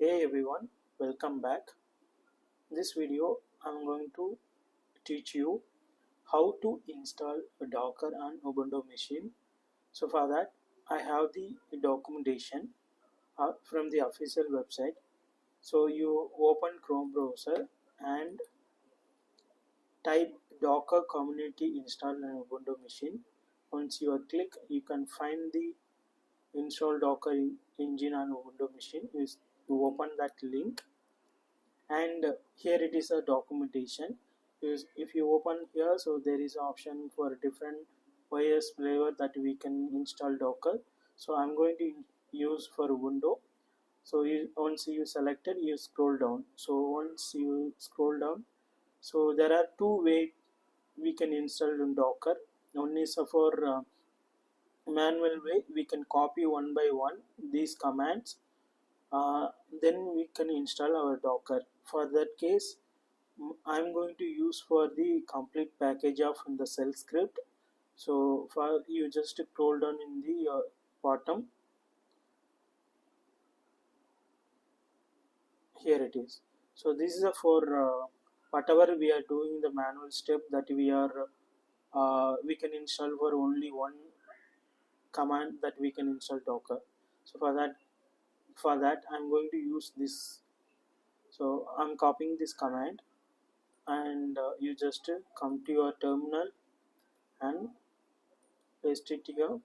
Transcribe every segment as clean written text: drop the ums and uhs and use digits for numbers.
Hey everyone, welcome back. This video I'm going to teach you how to install a Docker on Ubuntu machine. So for that I have the documentation from the official website. So you open Chrome browser and type Docker community install on Ubuntu machine. Once you click, you can find the install Docker engine on Ubuntu machine. You open that link, and here it is a documentation. If you open here, so there is an option for different OS flavor that we can install Docker. So I'm going to use for Ubuntu. So once you selected, you scroll down. So once you scroll down, so there are two ways we can install in Docker. One is for manual way. We can copy one by one these commands, then we can install our Docker. For that case, I'm going to use for the complete package of the shell script. So for you just scroll down in the bottom, here it is. So this is for whatever we are doing the manual step that we can install for only one command that we can install Docker. So for that I'm going to use this. So I'm copying this command, and you just come to your terminal and paste it here.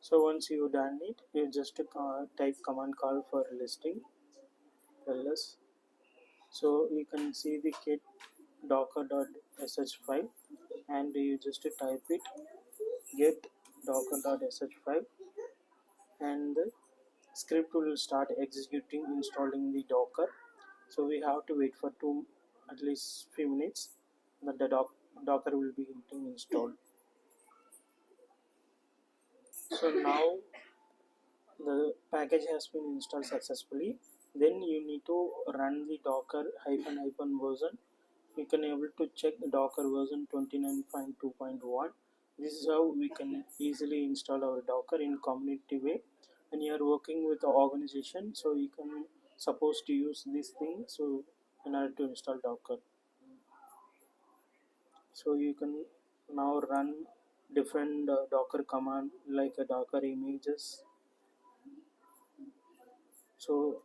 So once you done it, you just type command call for listing ls. So you can see the kit docker.sh file, and you just type it get docker.sh file, and the script will start executing installing the Docker. So we have to wait for at least few minutes that the Docker will be getting installed. So now the package has been installed successfully. Then you need to run the docker ---- version. You can able to check the Docker version 29.2.1. This is how we can easily install our Docker in community way. When you are working with the organization, so you can supposed to use this thing so in order to install Docker. So you can now run different Docker command like a Docker images. So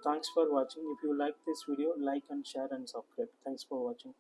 thanks for watching. If you like this video, like and share and subscribe. Thanks for watching.